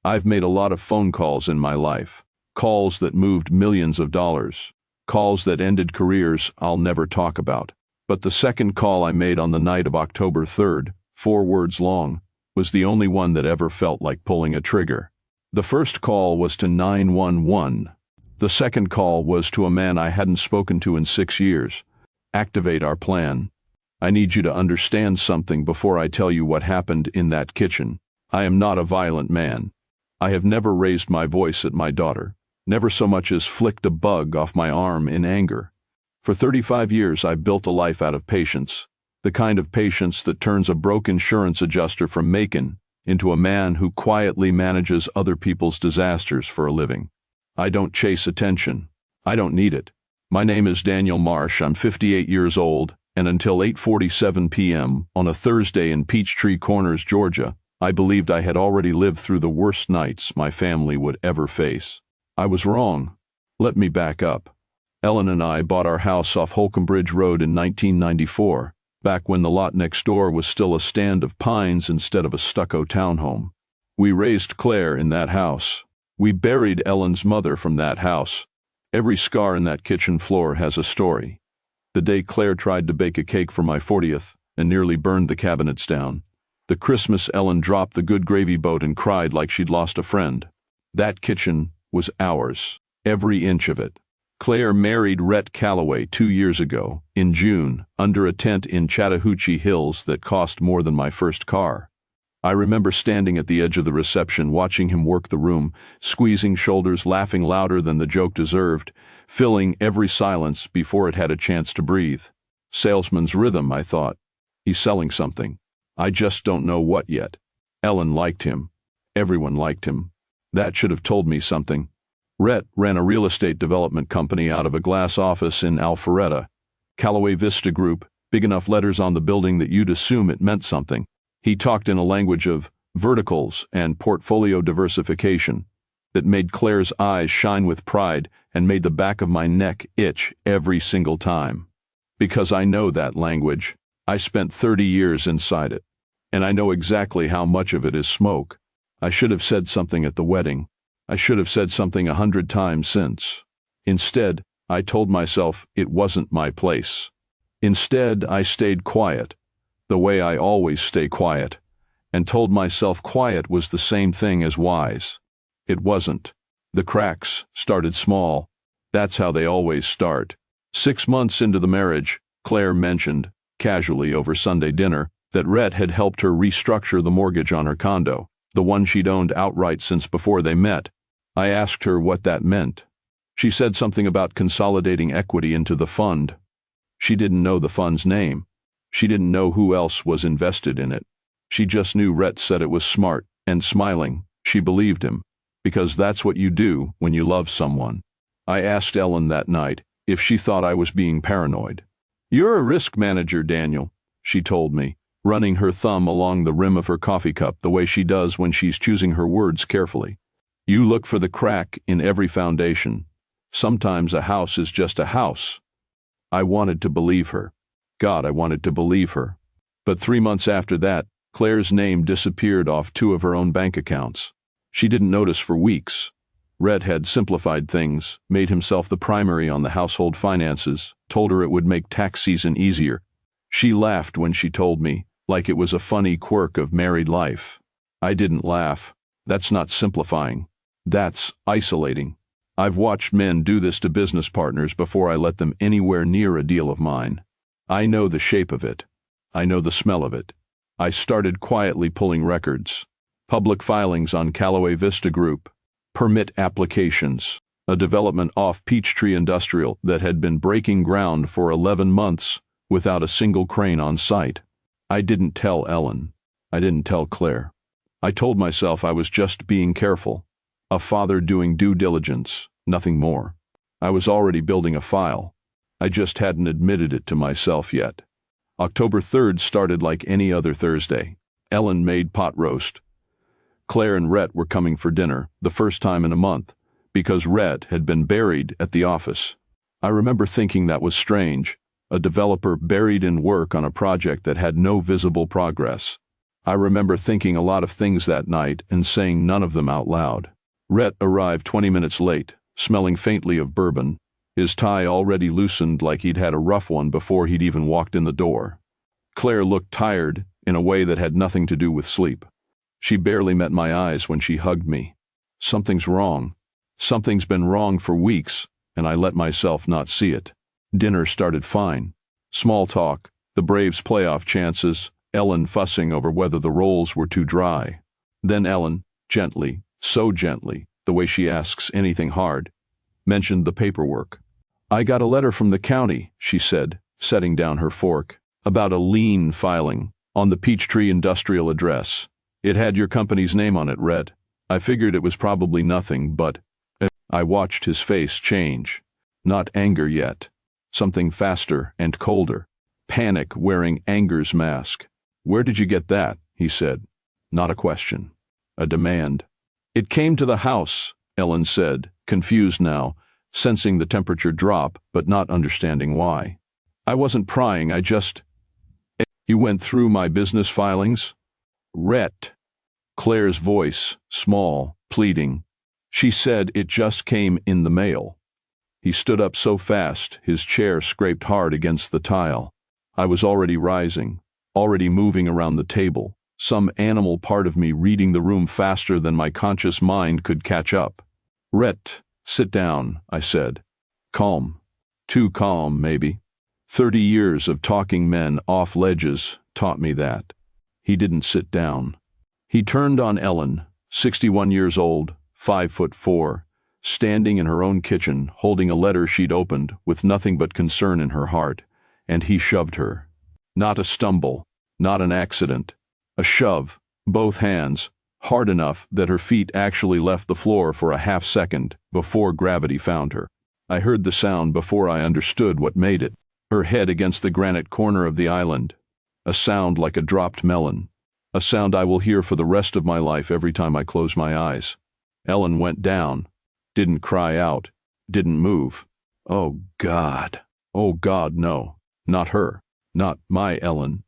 I've made a lot of phone calls in my life. Calls that moved millions of dollars. Calls that ended careers I'll never talk about. But the second call I made on the night of October 3rd, 4 words long, was the only one that ever felt like pulling a trigger. The first call was to 911. The second call was to a man I hadn't spoken to in 6 years. Activate our plan. I need you to understand something before I tell you what happened in that kitchen. I am not a violent man. I have never raised my voice at my daughter, never so much as flicked a bug off my arm in anger. For 35 years I've built a life out of patience, the kind of patience that turns a broke insurance adjuster from Macon into a man who quietly manages other people's disasters for a living. I don't chase attention. I don't need it. My name is Daniel Marsh. I'm 58 years old, and until 8:47 p.m. on a Thursday in Peachtree Corners, Georgia, I believed I had already lived through the worst nights my family would ever face. I was wrong. Let me back up. Ellen and I bought our house off Holcomb Bridge Road in 1994, back when the lot next door was still a stand of pines instead of a stucco townhome. We raised Claire in that house. We buried Ellen's mother from that house. Every scar in that kitchen floor has a story. The day Claire tried to bake a cake for my 40th and nearly burned the cabinets down. The Christmas Ellen dropped the good gravy boat and cried like she'd lost a friend. That kitchen was ours, every inch of it. Claire married Rhett Calloway 2 years ago, in June, under a tent in Chattahoochee Hills that cost more than my first car. I remember standing at the edge of the reception, watching him work the room, squeezing shoulders, laughing louder than the joke deserved, filling every silence before it had a chance to breathe. Salesman's rhythm, I thought. He's selling something. I just don't know what yet. Ellen liked him. Everyone liked him. That should have told me something. Rhett ran a real estate development company out of a glass office in Alpharetta. Callaway Vista Group, big enough letters on the building that you'd assume it meant something. He talked in a language of verticals and portfolio diversification that made Claire's eyes shine with pride and made the back of my neck itch every single time. Because I know that language. I spent 30 years inside it. And I know exactly how much of it is smoke. I should have said something at the wedding. I should have said something 100 times since. Instead, I told myself it wasn't my place. Instead, I stayed quiet, the way I always stay quiet, and told myself quiet was the same thing as wise. It wasn't. The cracks started small. That's how they always start. 6 months into the marriage, Claire mentioned, casually over Sunday dinner, that Rhett had helped her restructure the mortgage on her condo, the one she'd owned outright since before they met. I asked her what that meant. She said something about consolidating equity into the fund. She didn't know the fund's name. She didn't know who else was invested in it. She just knew Rhett said it was smart, and smiling, she believed him, because that's what you do when you love someone. I asked Ellen that night if she thought I was being paranoid. "You're a risk manager, Daniel," she told me, running her thumb along the rim of her coffee cup the way she does when she's choosing her words carefully. "You look for the crack in every foundation. Sometimes a house is just a house." I wanted to believe her. God, I wanted to believe her. But 3 months after that, Claire's name disappeared off 2 of her own bank accounts. She didn't notice for weeks. Rhett had simplified things, made himself the primary on the household finances, told her it would make tax season easier. She laughed when she told me, like it was a funny quirk of married life. I didn't laugh. That's not simplifying. That's isolating. I've watched men do this to business partners before I let them anywhere near a deal of mine. I know the shape of it. I know the smell of it. I started quietly pulling records. Public filings on Callaway Vista Group. Permit applications. A development off Peachtree Industrial that had been breaking ground for 11 months without a single crane on site. I didn't tell Ellen. I didn't tell Claire. I told myself I was just being careful. A father doing due diligence, nothing more. I was already building a file. I just hadn't admitted it to myself yet. October 3rd started like any other Thursday. Ellen made pot roast. Claire and Rhett were coming for dinner, the first time in a month, because Rhett had been buried at the office. I remember thinking that was strange, a developer buried in work on a project that had no visible progress. I remember thinking a lot of things that night and saying none of them out loud. Rhett arrived 20 minutes late, smelling faintly of bourbon, his tie already loosened like he'd had a rough one before he'd even walked in the door. Claire looked tired in a way that had nothing to do with sleep. She barely met my eyes when she hugged me. Something's wrong. Something's been wrong for weeks, and I let myself not see it. Dinner started fine. Small talk, the Braves' playoff chances, Ellen fussing over whether the rolls were too dry. Then Ellen, gently, so gently, the way she asks anything hard, mentioned the paperwork. "I got a letter from the county," she said, setting down her fork, "about a lien filing on the Peachtree Industrial address. It had your company's name on it, Rhett. I figured it was probably nothing, but..." I watched his face change. Not anger yet. Something faster and colder. Panic wearing anger's mask. "Where did you get that?" he said. Not a question. A demand. "It came to the house," Ellen said, confused now, sensing the temperature drop but not understanding why. "I wasn't prying, I just..." "You went through my business filings?" "Rhett." Claire's voice, small, pleading. She said it just came in the mail. He stood up so fast, his chair scraped hard against the tile. I was already rising, already moving around the table, some animal part of me reading the room faster than my conscious mind could catch up. "Rhett, sit down," I said. Calm. Too calm, maybe. 30 years of talking men off ledges taught me that. He didn't sit down. He turned on Ellen, 61 years old, 5'4", standing in her own kitchen, holding a letter she'd opened with nothing but concern in her heart, and he shoved her. Not a stumble, not an accident. A shove, both hands, hard enough that her feet actually left the floor for a half second before gravity found her. I heard the sound before I understood what made it. Her head against the granite corner of the island. A sound like a dropped melon. A sound I will hear for the rest of my life every time I close my eyes. Ellen went down. Didn't cry out. Didn't move. Oh God. Oh God, no. Not her. Not my Ellen.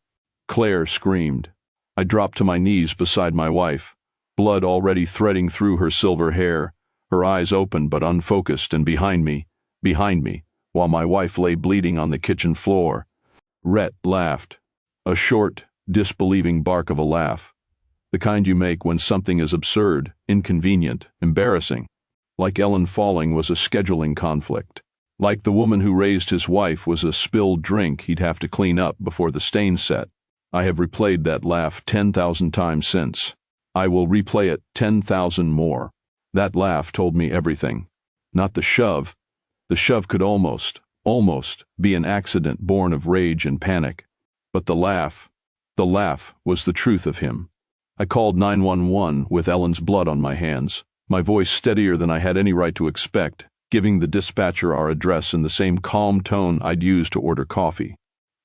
Claire screamed. I dropped to my knees beside my wife, blood already threading through her silver hair, her eyes open but unfocused, and behind me, while my wife lay bleeding on the kitchen floor. Rhett laughed. A short, disbelieving bark of a laugh. The kind you make when something is absurd, inconvenient, embarrassing. Like Ellen falling was a scheduling conflict. Like the woman who raised his wife was a spilled drink he'd have to clean up before the stain set. I have replayed that laugh 10,000 times since. I will replay it 10,000 more. That laugh told me everything. Not the shove. The shove could almost be an accident born of rage and panic. But the laugh was the truth of him. I called 911 with Ellen's blood on my hands, my voice steadier than I had any right to expect, giving the dispatcher our address in the same calm tone I'd used to order coffee.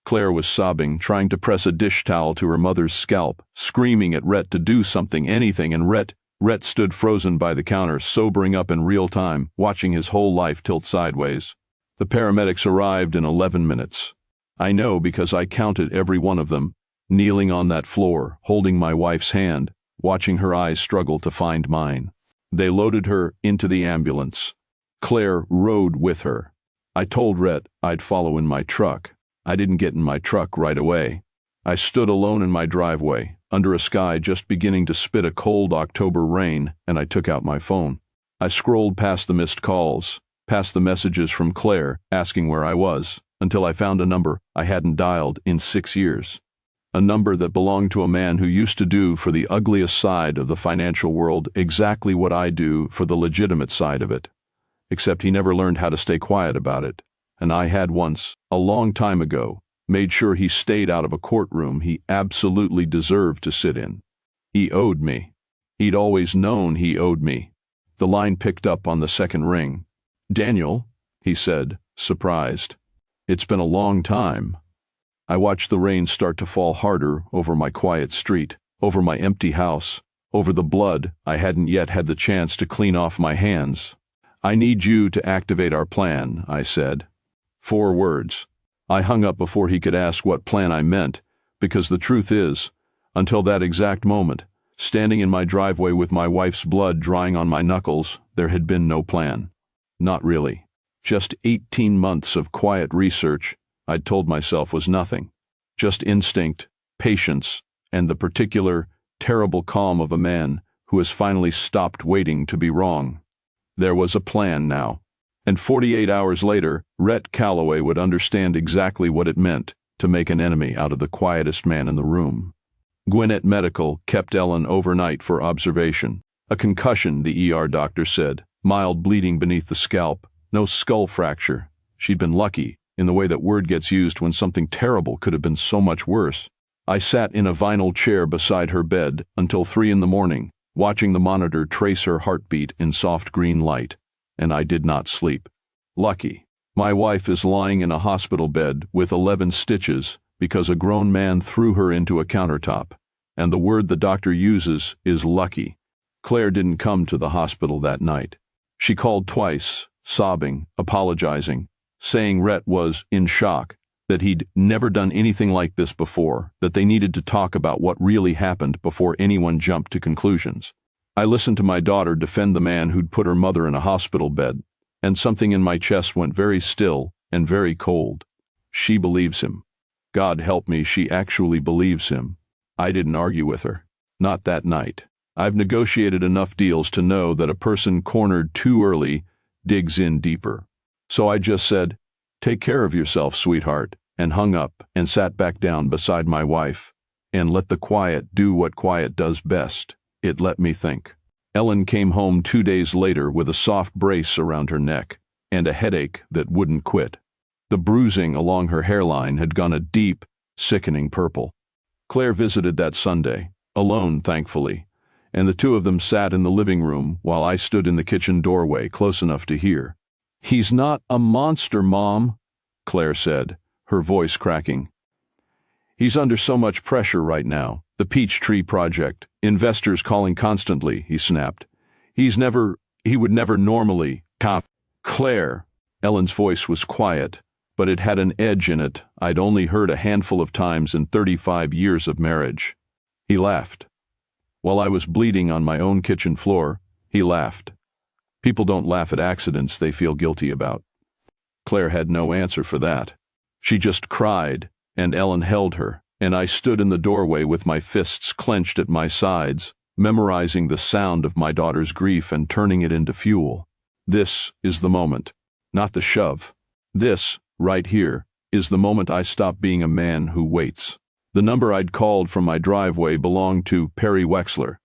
Claire was sobbing, trying to press a dish towel to her mother's scalp, screaming at Rhett to do something, anything, and Rhett stood frozen by the counter, sobering up in real time, watching his whole life tilt sideways. The paramedics arrived in 11 minutes. I know because I counted every one of them, kneeling on that floor, holding my wife's hand, watching her eyes struggle to find mine. They loaded her into the ambulance. Claire rode with her. I told Rhett I'd follow in my truck. I didn't get in my truck right away. I stood alone in my driveway, under a sky just beginning to spit a cold October rain, and I took out my phone. I scrolled past the missed calls, past the messages from Claire asking where I was, until I found a number I hadn't dialed in 6 years. A number that belonged to a man who used to do for the ugliest side of the financial world exactly what I do for the legitimate side of it. Except he never learned how to stay quiet about it. And I had once, a long time ago, made sure he stayed out of a courtroom he absolutely deserved to sit in. He owed me. He'd always known he owed me. The line picked up on the second ring. "Daniel," he said, surprised. "It's been a long time." I watched the rain start to fall harder over my quiet street, over my empty house, over the blood I hadn't yet had the chance to clean off my hands. "I need you to activate our plan," I said. 4 words. I hung up before he could ask what plan I meant, because the truth is, Until that exact moment, standing in my driveway with my wife's blood drying on my knuckles, there had been no plan. Not really. Just 18 months of quiet research I'd told myself was nothing. Just instinct, patience, and the particular, terrible calm of a man who has finally stopped waiting to be wrong. There was a plan now. And 48 hours later, Rhett Calloway would understand exactly what it meant to make an enemy out of the quietest man in the room. Gwinnett Medical kept Ellen overnight for observation. A concussion, the ER doctor said. Mild bleeding beneath the scalp. No skull fracture. She'd been lucky, in the way that word gets used when something terrible could have been so much worse. I sat in a vinyl chair beside her bed until 3 a.m, watching the monitor trace her heartbeat in soft green light, and I did not sleep. Lucky. My wife is lying in a hospital bed with 11 stitches because a grown man threw her into a countertop, and the word the doctor uses is lucky. Claire didn't come to the hospital that night. She called twice, sobbing, apologizing, saying Rhett was in shock, that he'd never done anything like this before, that they needed to talk about what really happened before anyone jumped to conclusions. I listened to my daughter defend the man who'd put her mother in a hospital bed, and something in my chest went very still and very cold. She believes him. God help me, she actually believes him. I didn't argue with her. Not that night. I've negotiated enough deals to know that a person cornered too early digs in deeper. So I just said, "Take care of yourself, sweetheart," and hung up and sat back down beside my wife, and let the quiet do what quiet does best. It let me think. Ellen came home 2 days later with a soft brace around her neck and a headache that wouldn't quit. The bruising along her hairline had gone a deep, sickening purple. Claire visited that Sunday, alone thankfully, and the two of them sat in the living room while I stood in the kitchen doorway close enough to hear. "He's not a monster, Mom," Claire said, her voice cracking. "He's under so much pressure right now. The Peachtree Project, investors calling constantly," he snapped. He would never normally cop." "Claire," Ellen's voice was quiet, but it had an edge in it I'd only heard a handful of times in 35 years of marriage. He laughed. While I was bleeding on my own kitchen floor, he laughed. People don't laugh at accidents they feel guilty about. Claire had no answer for that. She just cried, and Ellen held her, and I stood in the doorway with my fists clenched at my sides, memorizing the sound of my daughter's grief and turning it into fuel. This is the moment, not the shove. This, right here, is the moment I stop being a man who waits. The number I'd called from my driveway belonged to Perry Wexler.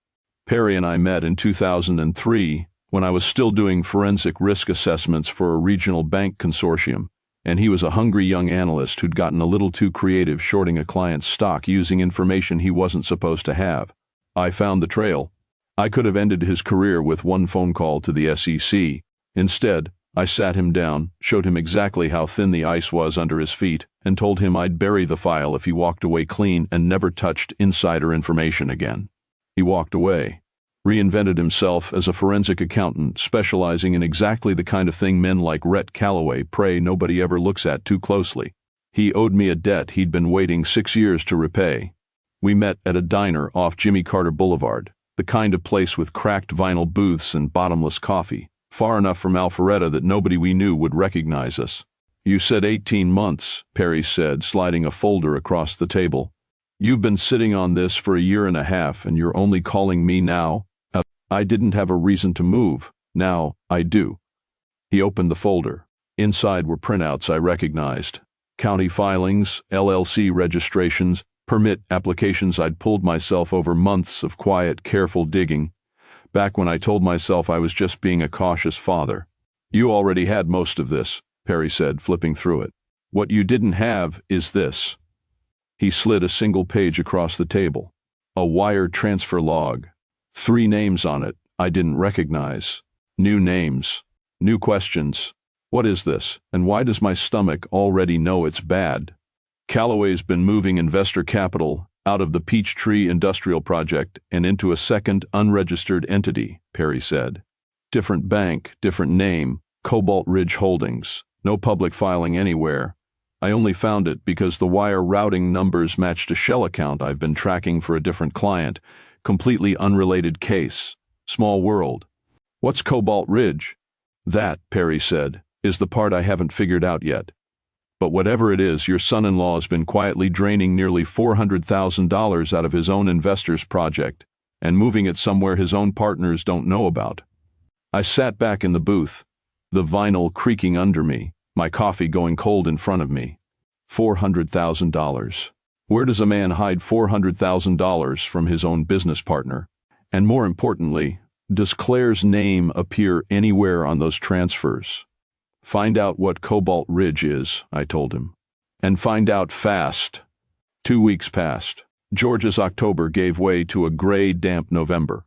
Perry and I met in 2003 when I was still doing forensic risk assessments for a regional bank consortium, and he was a hungry young analyst who'd gotten a little too creative shorting a client's stock using information he wasn't supposed to have. I found the trail. I could have ended his career with one phone call to the SEC. Instead, I sat him down, showed him exactly how thin the ice was under his feet, and told him I'd bury the file if he walked away clean and never touched insider information again. He walked away, reinvented himself as a forensic accountant specializing in exactly the kind of thing men like Rhett Calloway pray nobody ever looks at too closely. He owed me a debt he'd been waiting 6 years to repay. We met at a diner off Jimmy Carter Boulevard, the kind of place with cracked vinyl booths and bottomless coffee, far enough from Alpharetta that nobody we knew would recognize us. "You said 18 months, Perry said, sliding a folder across the table. "You've been sitting on this for 1.5 years, and you're only calling me now?" I didn't have a reason to move. Now I do. He opened the folder. Inside were printouts I recognized. County filings, LLC registrations, permit applications I'd pulled myself over months of quiet, careful digging, back when I told myself I was just being a cautious father. "You already had most of this," Perry said, flipping through it. "What you didn't have is this." He slid a single page across the table. A wire transfer log. 3 names on it I didn't recognize. New names. New questions. What is this, and why does my stomach already know it's bad? "Calloway's been moving investor capital out of the Peachtree Industrial Project and into a second unregistered entity," Perry said. "Different bank, different name, Cobalt Ridge Holdings. No public filing anywhere. I only found it because the wire routing numbers matched a shell account I've been tracking for a different client. Completely unrelated case. Small world. What's Cobalt Ridge? That, Perry said, is the part I haven't figured out yet. But whatever it is, your son-in-law has been quietly draining nearly $400,000 out of his own investors' project and moving it somewhere his own partners don't know about. I sat back in the booth, the vinyl creaking under me, my coffee going cold in front of me. $400,000. Where does a man hide $400,000 from his own business partner? And more importantly, does Claire's name appear anywhere on those transfers? Find out what Cobalt Ridge is, I told him. And find out fast. 2 weeks passed. George's October gave way to a gray, damp November.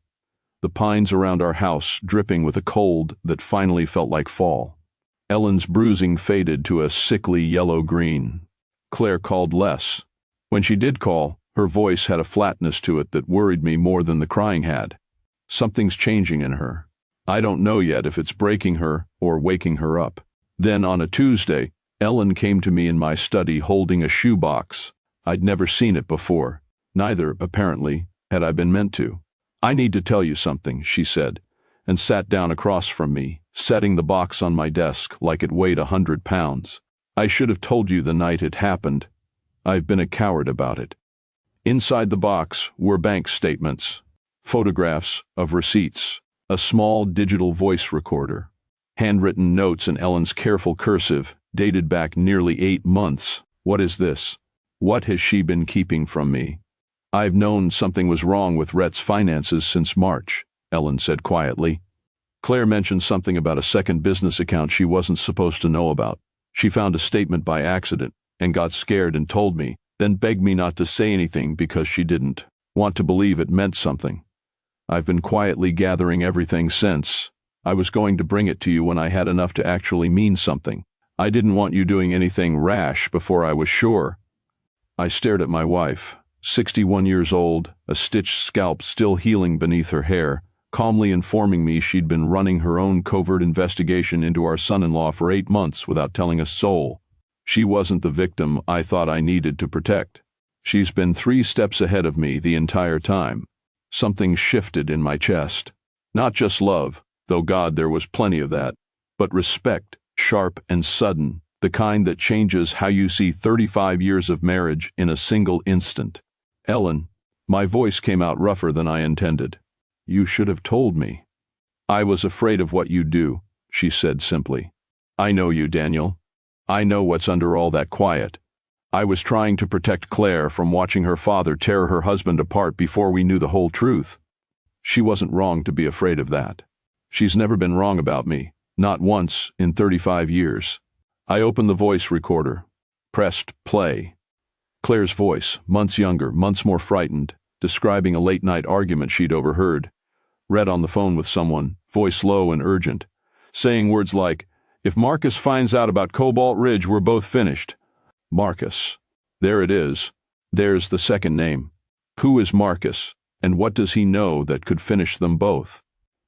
The pines around our house dripping with a cold that finally felt like fall. Ellen's bruising faded to a sickly yellow-green. Claire called less. When she did call, her voice had a flatness to it that worried me more than the crying had. Something's changing in her. I don't know yet if it's breaking her or waking her up. Then on a Tuesday, Ellen came to me in my study holding a shoebox. I'd never seen it before. Neither, apparently, had I been meant to. I need to tell you something, she said, and sat down across from me, setting the box on my desk like it weighed 100 pounds. I should have told you the night it happened. I've been a coward about it. Inside the box were bank statements, photographs of receipts, a small digital voice recorder, handwritten notes in Ellen's careful cursive, dated back nearly 8 months. What is this? What has she been keeping from me? I've known something was wrong with Rhett's finances since March, Ellen said quietly. Claire mentioned something about a second business account she wasn't supposed to know about. She found a statement by accident and got scared and told me, then begged me not to say anything because she didn't want to believe it meant something. I've been quietly gathering everything since. I was going to bring it to you when I had enough to actually mean something. I didn't want you doing anything rash before I was sure. I stared at my wife, 61 years old, a stitched scalp still healing beneath her hair, calmly informing me she'd been running her own covert investigation into our son-in-law for 8 months without telling a soul. She wasn't the victim I thought I needed to protect. She's been 3 steps ahead of me the entire time. Something shifted in my chest. Not just love, though God there was plenty of that, but respect, sharp and sudden, the kind that changes how you see 35 years of marriage in a single instant. Ellen, my voice came out rougher than I intended. You should have told me. I was afraid of what you'd do, she said simply. I know you, Daniel. I know what's under all that quiet. I was trying to protect Claire from watching her father tear her husband apart before we knew the whole truth. She wasn't wrong to be afraid of that. She's never been wrong about me, not once in 35 years. I opened the voice recorder, pressed play. Claire's voice, months younger, months more frightened, describing a late-night argument she'd overheard. Read on the phone with someone, voice low and urgent, saying words like, "If Marcus finds out about Cobalt Ridge, we're both finished." Marcus. There it is. There's the second name. Who is Marcus, and what does he know that could finish them both?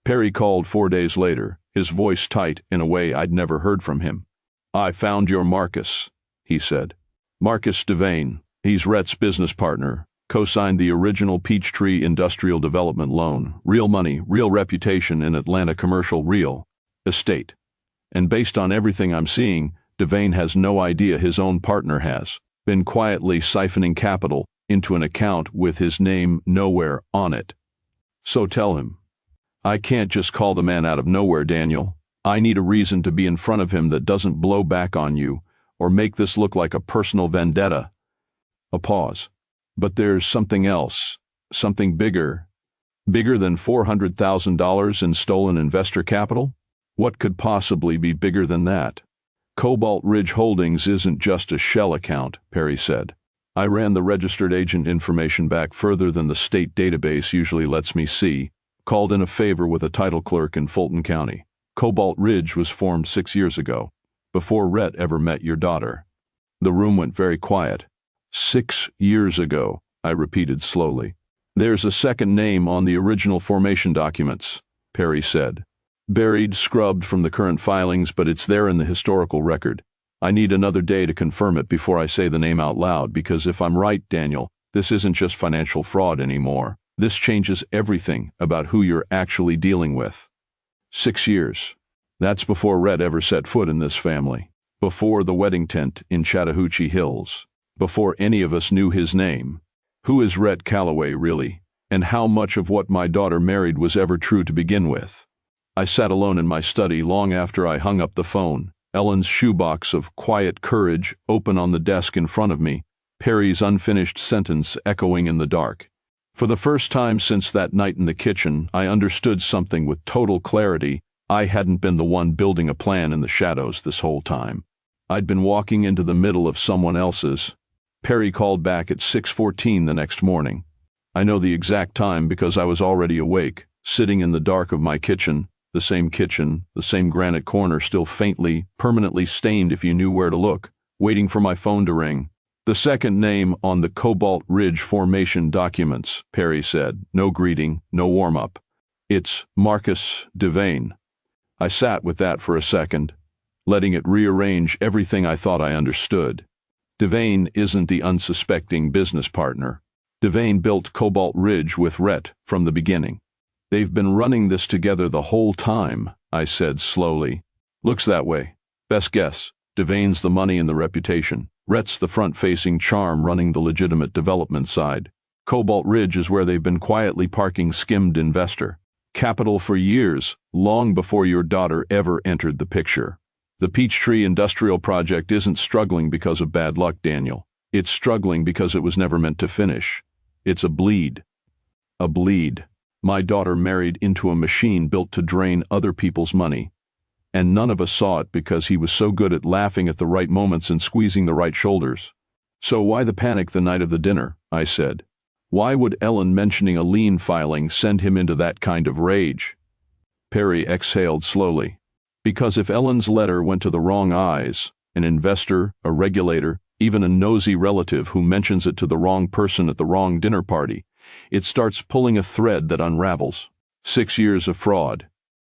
Perry called 4 days later, his voice tight in a way I'd never heard from him. I found your Marcus, he said. Marcus Devane. He's Rhett's business partner. Co-signed the original Peachtree Industrial Development loan. Real money, real reputation in Atlanta commercial real estate. And based on everything I'm seeing, Devane has no idea his own partner has been quietly siphoning capital into an account with his name nowhere on it. So tell him. I can't just call the man out of nowhere, Daniel. I need a reason to be in front of him that doesn't blow back on you or make this look like a personal vendetta. A pause. But there's something else, something bigger. Bigger than $400,000 in stolen investor capital? What could possibly be bigger than that? Cobalt Ridge Holdings isn't just a shell account, Perry said. I ran the registered agent information back further than the state database usually lets me see, called in a favor with a title clerk in Fulton County. Cobalt Ridge was formed 6 years ago, before Rhett ever met your daughter. The room went very quiet. 6 years ago, I repeated slowly. There's a second name on the original formation documents, Perry said. Buried, scrubbed from the current filings, but it's there in the historical record. I need another day to confirm it before I say the name out loud, because if I'm right, Daniel, this isn't just financial fraud anymore. This changes everything about who you're actually dealing with. 6 years. That's before Rhett ever set foot in this family. Before the wedding tent in Chattahoochee Hills. Before any of us knew his name. Who is Rhett Calloway, really? And how much of what my daughter married was ever true to begin with? I sat alone in my study long after I hung up the phone, Ellen's shoebox of quiet courage open on the desk in front of me, Perry's unfinished sentence echoing in the dark. For the first time since that night in the kitchen, I understood something with total clarity. I hadn't been the one building a plan in the shadows this whole time. I'd been walking into the middle of someone else's. Perry called back at 6:14 the next morning. I know the exact time because I was already awake, sitting in the dark of my kitchen, the same granite corner still faintly, permanently stained if you knew where to look, waiting for my phone to ring. The second name on the Cobalt Ridge formation documents, Perry said. No greeting, no warm-up. It's Marcus Devane. I sat with that for a second, letting it rearrange everything I thought I understood. Devane isn't the unsuspecting business partner. Devane built Cobalt Ridge with Rhett from the beginning. They've been running this together the whole time, I said slowly. Looks that way. Best guess. Devane's the money and the reputation. Rhett's the front-facing charm running the legitimate development side. Cobalt Ridge is where they've been quietly parking skimmed investor capital for years, long before your daughter ever entered the picture. The Peachtree Industrial Project isn't struggling because of bad luck, Daniel. It's struggling because it was never meant to finish. It's a bleed. A bleed. My daughter married into a machine built to drain other people's money. And none of us saw it because he was so good at laughing at the right moments and squeezing the right shoulders. So why the panic the night of the dinner? I said. Why would Ellen mentioning a lien filing send him into that kind of rage? Perry exhaled slowly. Because if Ellen's letter went to the wrong eyes, an investor, a regulator, even a nosy relative who mentions it to the wrong person at the wrong dinner party, it starts pulling a thread that unravels. 6 years of fraud.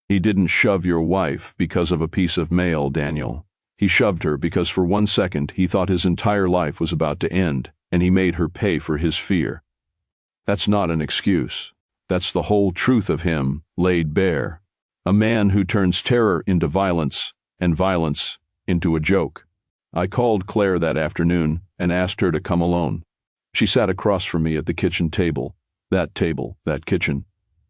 He didn't shove your wife because of a piece of mail, Daniel. He shoved her because for 1 second he thought his entire life was about to end, and he made her pay for his fear. That's not an excuse. That's the whole truth of him, laid bare. A man who turns terror into violence, and violence into a joke. I called Claire that afternoon and asked her to come alone. She sat across from me at the kitchen table, that kitchen,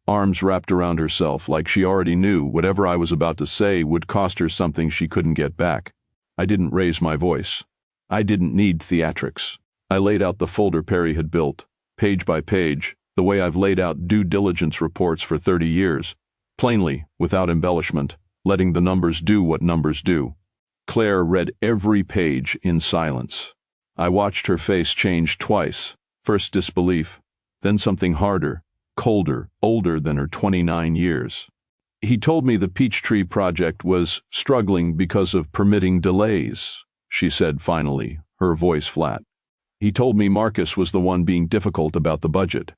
arms wrapped around herself like she already knew whatever I was about to say would cost her something she couldn't get back. I didn't raise my voice. I didn't need theatrics. I laid out the folder Perry had built, page by page, the way I've laid out due diligence reports for 30 years, plainly, without embellishment, letting the numbers do what numbers do. Claire read every page in silence. I watched her face change twice, first disbelief, then something harder, colder, older than her 29 years. He told me the Peachtree project was struggling because of permitting delays, she said finally, her voice flat. He told me Marcus was the one being difficult about the budget.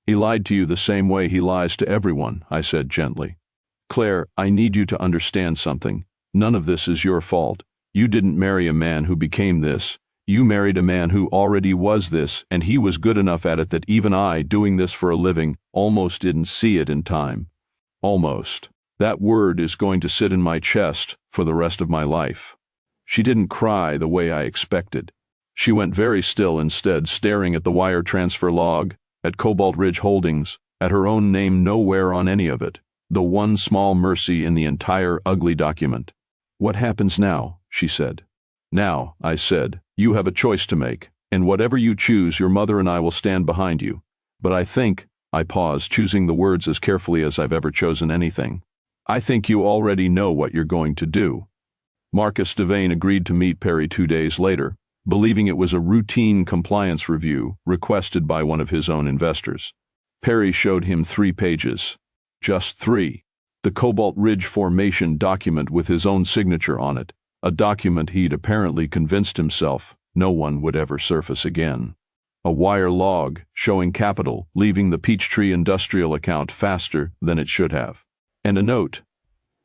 He lied to you the same way he lies to everyone, I said gently. Claire, I need you to understand something. None of this is your fault. You didn't marry a man who became this. You married a man who already was this, and he was good enough at it that even I, doing this for a living, almost didn't see it in time. Almost. That word is going to sit in my chest for the rest of my life. She didn't cry the way I expected. She went very still instead, staring at the wire transfer log, at Cobalt Ridge Holdings, at her own name nowhere on any of it, the one small mercy in the entire ugly document. What happens now? She said. Now, I said, you have a choice to make, and whatever you choose, your mother and I will stand behind you. But I paused, choosing the words as carefully as I've ever chosen anything. I think you already know what you're going to do. Marcus Devane agreed to meet Perry 2 days later, believing it was a routine compliance review requested by one of his own investors. Perry showed him 3 pages. Just 3. The Cobalt Ridge formation document with his own signature on it, a document he'd apparently convinced himself no one would ever surface again. A wire log showing capital leaving the Peachtree Industrial account faster than it should have. And a note,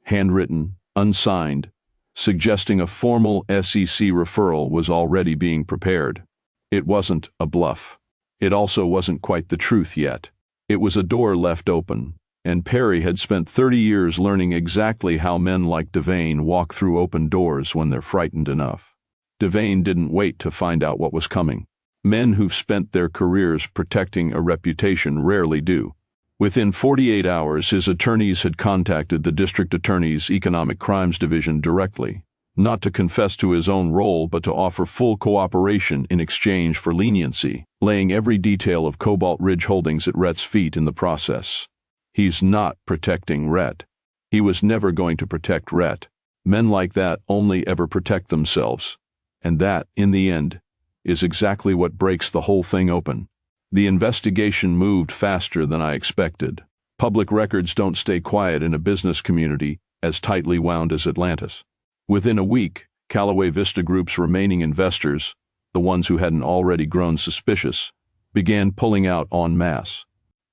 handwritten, unsigned, suggesting a formal SEC referral was already being prepared. It wasn't a bluff. It also wasn't quite the truth yet. It was a door left open, and Perry had spent 30 years learning exactly how men like Devane walk through open doors when they're frightened enough. Devane didn't wait to find out what was coming. Men who've spent their careers protecting a reputation rarely do. Within 48 hours, his attorneys had contacted the district attorney's economic crimes division directly, not to confess to his own role but to offer full cooperation in exchange for leniency, laying every detail of Cobalt Ridge Holdings at Rhett's feet in the process. He's not protecting Rhett. He was never going to protect Rhett. Men like that only ever protect themselves. And that, in the end, is exactly what breaks the whole thing open. The investigation moved faster than I expected. Public records don't stay quiet in a business community as tightly wound as Atlantis. Within a week, Callaway Vista Group's remaining investors, the ones who hadn't already grown suspicious, began pulling out en masse.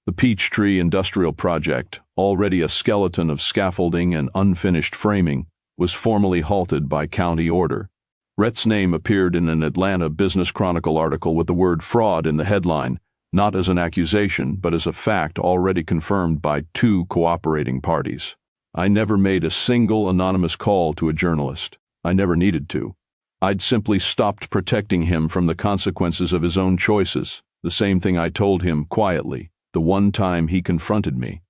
The Peachtree Industrial Project, already a skeleton of scaffolding and unfinished framing, was formally halted by county order. Rhett's name appeared in an Atlanta Business Chronicle article with the word fraud in the headline, not as an accusation but as a fact already confirmed by 2 cooperating parties. I never made a single anonymous call to a journalist. I never needed to. I'd simply stopped protecting him from the consequences of his own choices, the same thing I told him quietly, the one time he confronted me.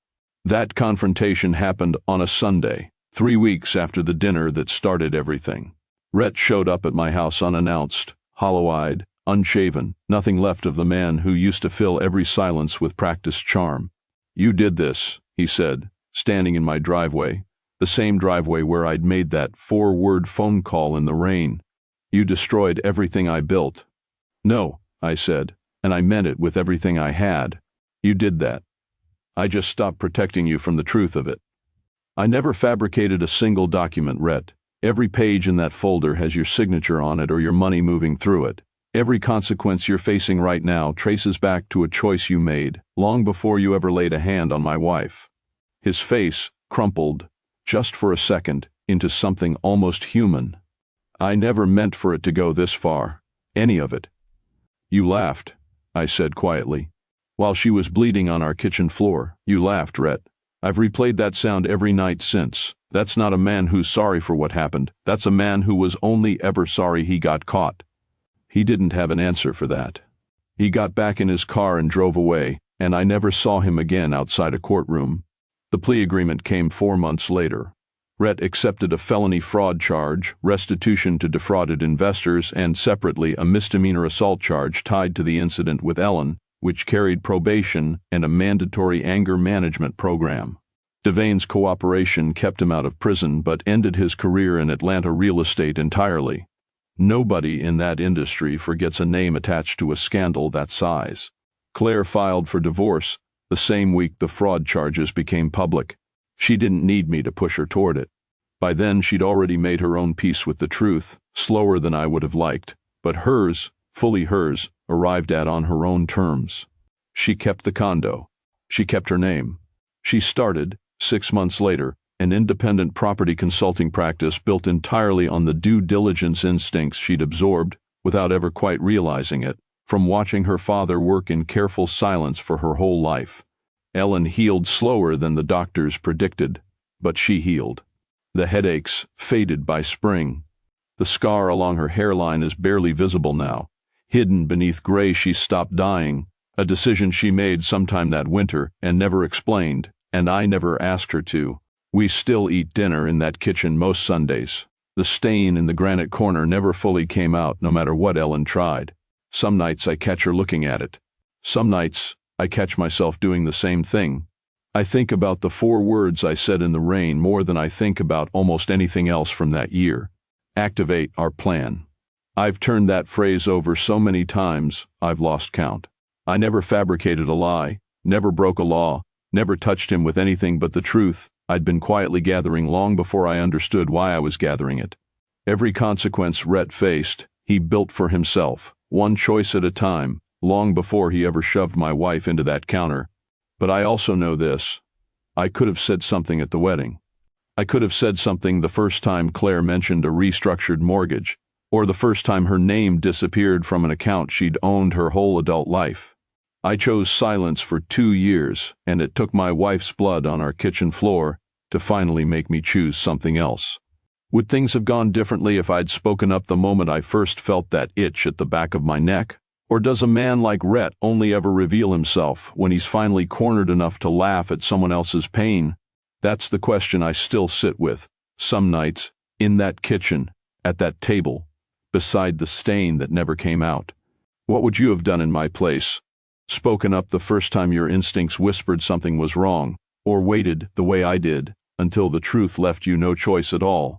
That confrontation happened on a Sunday, 3 weeks after the dinner that started everything. Rhett showed up at my house unannounced, hollow-eyed, unshaven, nothing left of the man who used to fill every silence with practiced charm. "You did this," he said, standing in my driveway, the same driveway where I'd made that 4-word phone call in the rain. "You destroyed everything I built." "No," I said, and I meant it with everything I had. "You did that. I just stopped protecting you from the truth of it." I never fabricated a single document, Rhett. Every page in that folder has your signature on it or your money moving through it. Every consequence you're facing right now traces back to a choice you made, long before you ever laid a hand on my wife. His face crumpled, just for a second, into something almost human. "I never meant for it to go this far. Any of it." "You laughed," I said quietly. "While she was bleeding on our kitchen floor, you laughed, Rhett. I've replayed that sound every night since. That's not a man who's sorry for what happened. That's a man who was only ever sorry he got caught." He didn't have an answer for that. He got back in his car and drove away, and I never saw him again outside a courtroom. The plea agreement came 4 months later. Rhett accepted a felony fraud charge, restitution to defrauded investors, and separately a misdemeanor assault charge tied to the incident with Ellen, which carried probation and a mandatory anger management program. Devane's cooperation kept him out of prison but ended his career in Atlanta real estate entirely. Nobody in that industry forgets a name attached to a scandal that size. Claire filed for divorce the same week the fraud charges became public. She didn't need me to push her toward it. By then she'd already made her own peace with the truth, slower than I would have liked, but hers, fully hers, arrived at on her own terms. She kept the condo. She kept her name. She started, 6 months later, an independent property consulting practice built entirely on the due diligence instincts she'd absorbed, without ever quite realizing it, from watching her father work in careful silence for her whole life. Ellen healed slower than the doctors predicted, but she healed. The headaches faded by spring. The scar along her hairline is barely visible now. Hidden beneath gray, she stopped dying, a decision she made sometime that winter and never explained, and I never asked her to. We still eat dinner in that kitchen most Sundays. The stain in the granite corner never fully came out, no matter what Ellen tried. Some nights I catch her looking at it. Some nights I catch myself doing the same thing. I think about the 4 words I said in the rain more than I think about almost anything else from that year. Activate our plan. I've turned that phrase over so many times, I've lost count. I never fabricated a lie, never broke a law, never touched him with anything but the truth I'd been quietly gathering long before I understood why I was gathering it. Every consequence Rhett faced, he built for himself, one choice at a time, long before he ever shoved my wife into that counter. But I also know this. I could have said something at the wedding. I could have said something the first time Claire mentioned a restructured mortgage, or the first time her name disappeared from an account she'd owned her whole adult life. I chose silence for 2 years, and it took my wife's blood on our kitchen floor to finally make me choose something else. Would things have gone differently if I'd spoken up the moment I first felt that itch at the back of my neck? Or does a man like Rhett only ever reveal himself when he's finally cornered enough to laugh at someone else's pain? That's the question I still sit with, some nights, in that kitchen, at that table, beside the stain that never came out. What would you have done in my place? Spoken up the first time your instincts whispered something was wrong, or waited, the way I did, until the truth left you no choice at all?